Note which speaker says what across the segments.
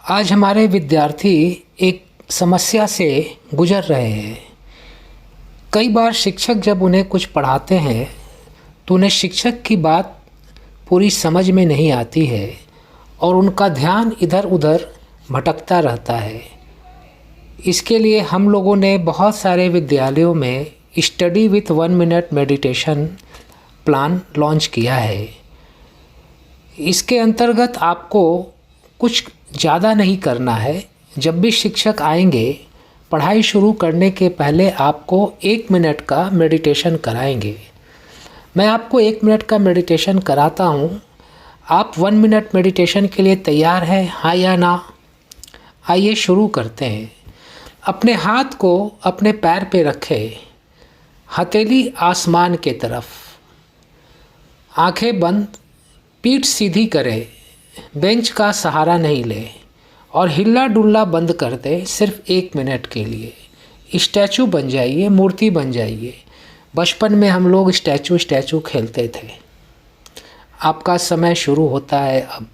Speaker 1: आज हमारे विद्यार्थी एक समस्या से गुजर रहे हैं। कई बार शिक्षक जब उन्हें कुछ पढ़ाते हैं तो उन्हें शिक्षक की बात पूरी समझ में नहीं आती है और उनका ध्यान इधर उधर भटकता रहता है। इसके लिए हम लोगों ने बहुत सारे विद्यालयों में study with 1 minute meditation plan launch किया है। इसके अंतर्गत आपको कुछ ज़्यादा नहीं करना है। जब भी शिक्षक आएंगे पढ़ाई शुरू करने के पहले आपको 1 मिनट का मेडिटेशन कराएंगे। मैं आपको 1 मिनट का मेडिटेशन कराता हूँ। आप 1 मिनट मेडिटेशन के लिए तैयार हैं, हाँ या ना? आइए शुरू करते हैं। अपने हाथ को अपने पैर पे रखें, हथेली आसमान के तरफ, आंखें बंद, पीठ सीधी करें, बेंच का सहारा नहीं लें और हिल्ला डुल्ला बंद कर दें। सिर्फ 1 मिनट के लिए स्टैचू बन जाइए, मूर्ति बन जाइए। बचपन में हम लोग स्टैचू खेलते थे। आपका समय शुरू होता है अब।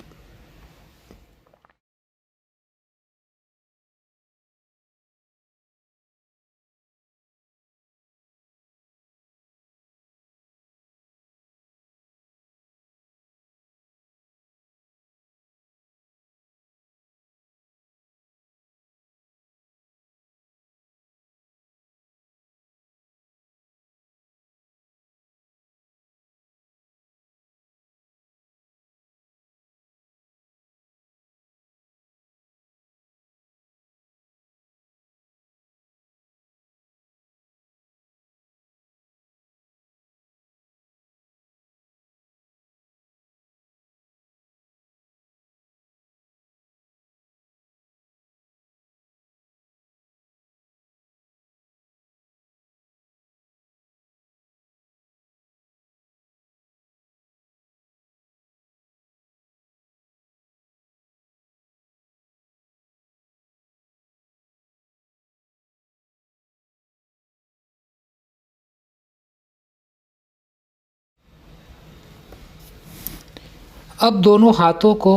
Speaker 1: अब दोनों हाथों को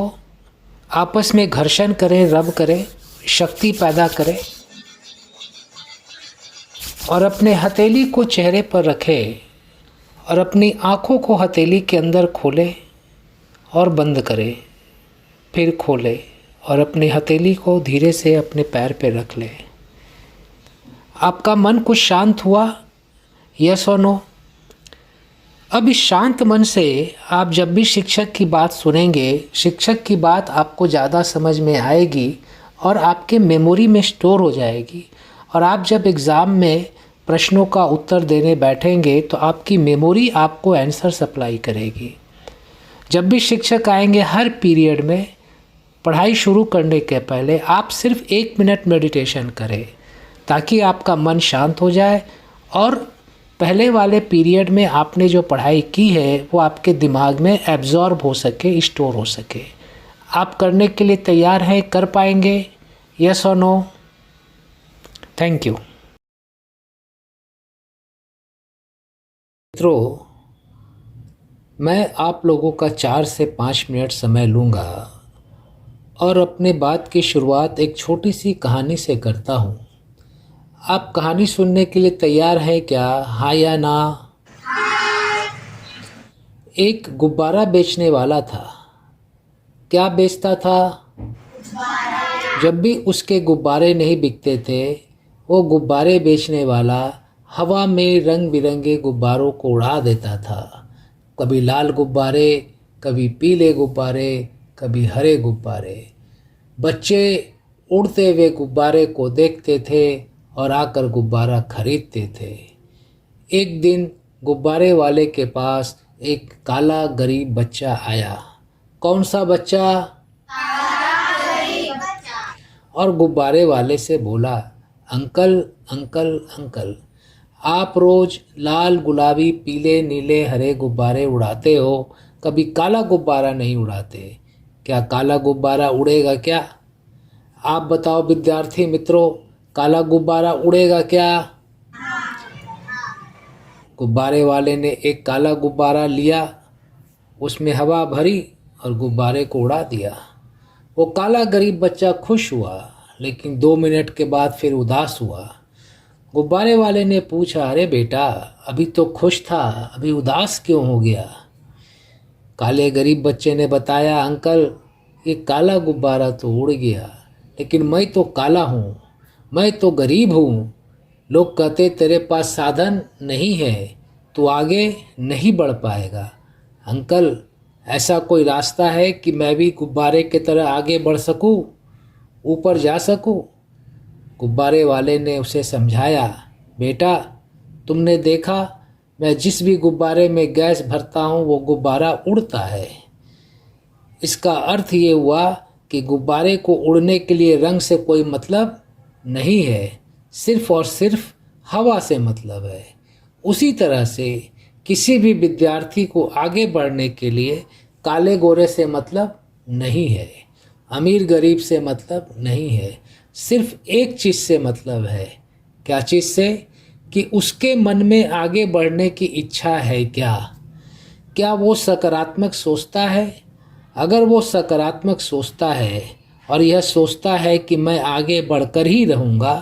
Speaker 1: आपस में घर्षण करें, रब करें, शक्ति पैदा करें और अपने हथेली को चेहरे पर रखें और अपनी आँखों को हथेली के अंदर खोलें और बंद करें, फिर खोलें और अपनी हथेली को धीरे से अपने पैर पे रख लें। आपका मन कुछ शांत हुआ? यस और नो? अब इस शांत मन से आप जब भी शिक्षक की बात सुनेंगे, शिक्षक की बात आपको ज़्यादा समझ में आएगी और आपके मेमोरी में स्टोर हो जाएगी। और आप जब एग्ज़ाम में प्रश्नों का उत्तर देने बैठेंगे तो आपकी मेमोरी आपको आंसर सप्लाई करेगी। जब भी शिक्षक आएंगे हर पीरियड में पढ़ाई शुरू करने के पहले आप सिर्फ 1 मिनट मेडिटेशन करें ताकि आपका मन शांत हो जाए और पहले वाले पीरियड में आपने जो पढ़ाई की है वो आपके दिमाग में एब्जॉर्ब हो सके, स्टोर हो सके। आप करने के लिए तैयार हैं? कर पाएंगे? यस और नो? Thank you. मित्रों, मैं आप लोगों का 4 से 5 मिनट समय लूँगा और अपने बात की शुरुआत एक छोटी सी कहानी से करता हूँ। आप कहानी सुनने के लिए तैयार हैं क्या, हाँ या ना? एक गुब्बारा बेचने वाला था। क्या बेचता था? जब भी उसके गुब्बारे नहीं बिकते थे वो गुब्बारे बेचने वाला हवा में रंग बिरंगे गुब्बारों को उड़ा देता था। कभी लाल गुब्बारे, कभी पीले गुब्बारे, कभी हरे गुब्बारे। बच्चे उड़ते हुए गुब्बारे को देखते थे और आकर गुब्बारा खरीदते थे। एक दिन गुब्बारे वाले के पास एक काला गरीब बच्चा आया। कौन सा बच्चा? और गुब्बारे वाले से बोला, अंकल अंकल अंकल, आप रोज़ लाल गुलाबी पीले नीले हरे गुब्बारे उड़ाते हो, कभी काला गुब्बारा नहीं उड़ाते। क्या काला गुब्बारा उड़ेगा क्या? आप बताओ विद्यार्थी मित्रों, काला गुब्बारा उड़ेगा क्या? गुब्बारे वाले ने एक काला गुब्बारा लिया, उसमें हवा भरी और गुब्बारे को उड़ा दिया। वो काला गरीब बच्चा खुश हुआ, लेकिन 2 मिनट के बाद फिर उदास हुआ। गुब्बारे वाले ने पूछा, अरे बेटा, अभी तो खुश था, अभी उदास क्यों हो गया? काले गरीब बच्चे ने बताया, अंकल, ये काला गुब्बारा तो उड़ गया, लेकिन मैं तो काला हूँ, मैं तो गरीब हूँ। लोग कहते तेरे पास साधन नहीं है, तू आगे नहीं बढ़ पाएगा। अंकल, ऐसा कोई रास्ता है कि मैं भी गुब्बारे की तरह आगे बढ़ सकूँ, ऊपर जा सकूँ? गुब्बारे वाले ने उसे समझाया, बेटा, तुमने देखा, मैं जिस भी गुब्बारे में गैस भरता हूँ वो गुब्बारा उड़ता है। इसका अर्थ ये हुआ कि गुब्बारे को उड़ने के लिए रंग से कोई मतलब नहीं है, सिर्फ और सिर्फ हवा से मतलब है। उसी तरह से किसी भी विद्यार्थी को आगे बढ़ने के लिए काले गोरे से मतलब नहीं है, अमीर गरीब से मतलब नहीं है, सिर्फ एक चीज़ से मतलब है। क्या चीज़ से? कि उसके मन में आगे बढ़ने की इच्छा है क्या वो सकारात्मक सोचता है? अगर वो सकारात्मक सोचता है और यह सोचता है कि मैं आगे बढ़कर ही रहूँगा,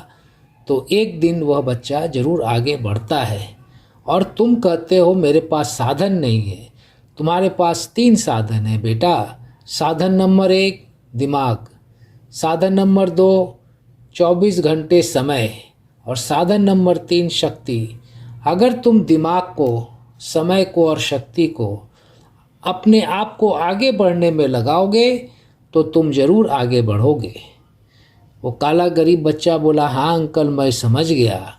Speaker 1: तो एक दिन वह बच्चा ज़रूर आगे बढ़ता है। और तुम कहते हो मेरे पास साधन नहीं है। तुम्हारे पास 3 साधन है बेटा। साधन नंबर 1 दिमाग, साधन नंबर 2 24 घंटे समय, और साधन नंबर 3 शक्ति। अगर तुम दिमाग को, समय को और शक्ति को अपने आप को आगे बढ़ने में लगाओगे तो तुम ज़रूर आगे बढ़ोगे। वो काला गरीब बच्चा बोला, हाँ अंकल, मैं समझ गया।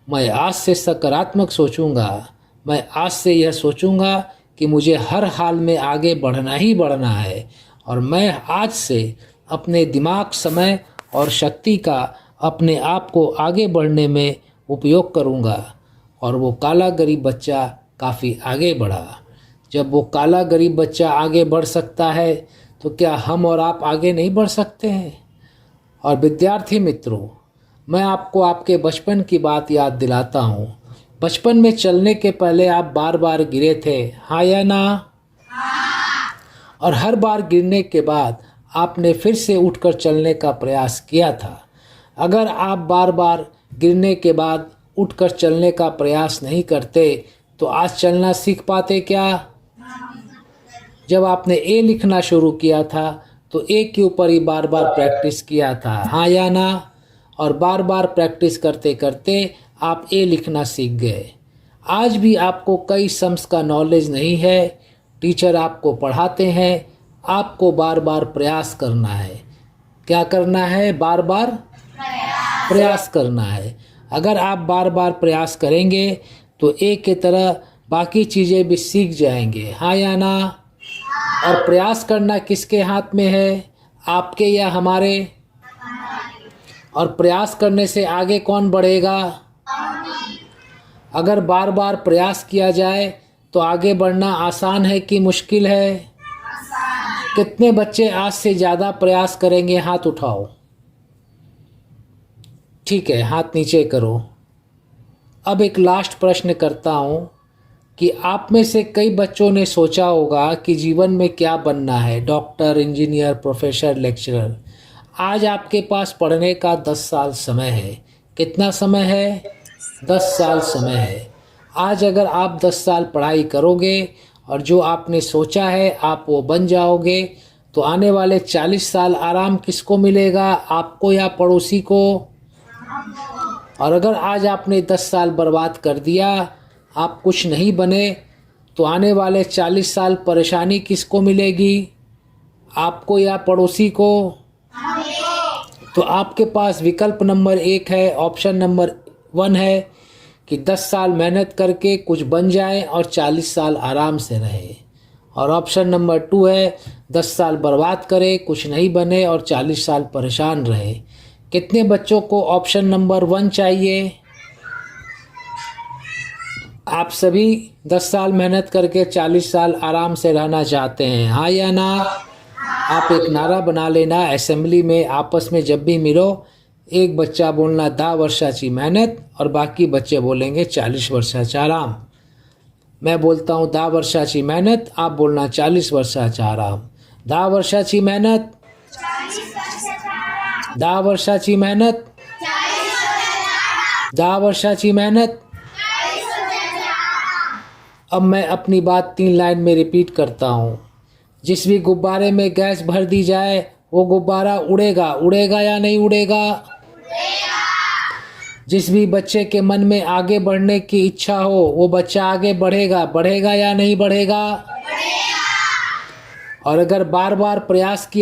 Speaker 1: मैं आज से सकारात्मक सोचूंगा। मैं आज से यह सोचूंगा कि मुझे हर हाल में आगे बढ़ना ही बढ़ना है, और मैं आज से अपने दिमाग, समय और शक्ति का अपने आप को आगे बढ़ने में उपयोग करूंगा। और वो काला गरीब बच्चा काफ़ी आगे बढ़ा। जब वो काला गरीब बच्चा आगे बढ़ सकता है तो क्या हम और आप आगे नहीं बढ़ सकते हैं? और विद्यार्थी मित्रों, मैं आपको आपके बचपन की बात याद दिलाता हूँ। बचपन में चलने के पहले आप बार बार गिरे थे, हाँ या ना? हाँ। और हर बार गिरने के बाद आपने फिर से उठकर चलने का प्रयास किया था। अगर आप बार बार गिरने के बाद उठकर चलने का प्रयास नहीं करते तो आज चलना सीख पाते क्या? जब आपने ए लिखना शुरू किया था तो ए के ऊपर ही बार बार प्रैक्टिस किया था, हाँ या ना? और बार बार प्रैक्टिस करते करते आप ए लिखना सीख गए। आज भी आपको कई सम्स का नॉलेज नहीं है। टीचर आपको पढ़ाते हैं, आपको बार बार प्रयास करना है। क्या करना है? बार बार प्रयास करना है। अगर आप बार बार प्रयास करेंगे तो एक की तरह बाकी चीज़ें भी सीख जाएंगे, हाँ या ना? और प्रयास करना किसके हाथ में है, आपके या हमारे? और प्रयास करने से आगे कौन बढ़ेगा? अगर बार बार प्रयास किया जाए तो आगे बढ़ना आसान है कि मुश्किल है? कितने बच्चे आज से ज़्यादा प्रयास करेंगे? हाथ उठाओ। ठीक है, हाथ नीचे करो। अब एक लास्ट प्रश्न करता हूँ कि आप में से कई बच्चों ने सोचा होगा कि जीवन में क्या बनना है, डॉक्टर, इंजीनियर, प्रोफेसर, लेक्चरर। आज आपके पास पढ़ने का 10 साल समय है। कितना समय है? 10 साल समय है। आज अगर आप 10 साल पढ़ाई करोगे और जो आपने सोचा है आप वो बन जाओगे, तो आने वाले 40 साल आराम किसको मिलेगा, आपको या पड़ोसी को? और अगर आज आपने 10 साल बर्बाद कर दिया, आप कुछ नहीं बने, तो आने वाले 40 साल परेशानी किसको मिलेगी, आपको या पड़ोसी को? तो आपके पास विकल्प नंबर 1 है, ऑप्शन नंबर 1 है कि 10 साल मेहनत करके कुछ बन जाए और 40 साल आराम से रहे। और ऑप्शन नंबर 2 है 10 साल बर्बाद करे, कुछ नहीं बने और 40 साल परेशान रहे। कितने बच्चों को ऑप्शन नंबर 1 चाहिए? आप सभी 10 साल मेहनत करके 40 साल आराम से रहना चाहते हैं, हाँ या ना? आप एक नारा बना लेना, असेंबली में आपस में जब भी मिलो, एक बच्चा बोलना 10 वर्षाची मेहनत और बाकी बच्चे बोलेंगे 40 वर्षाचा आराम। मैं बोलता हूँ 10 वर्षाची मेहनत, आप बोलना 40 वर्षाचा आराम। 10 वर्षाची मेहनत, 10 वर्षाची मेहनत, 10 वर्षाची मेहनत। अब मैं अपनी बात 3 लाइन में रिपीट करता हूँ। जिस भी गुब्बारे में गैस भर दी जाए वो गुब्बारा उड़ेगा, उड़ेगा या नहीं उड़ेगा? जिस भी बच्चे के मन में आगे बढ़ने की इच्छा हो वो बच्चा आगे बढ़ेगा, बढ़ेगा या नहीं बढ़ेगा? और अगर बार बार प्रयास किया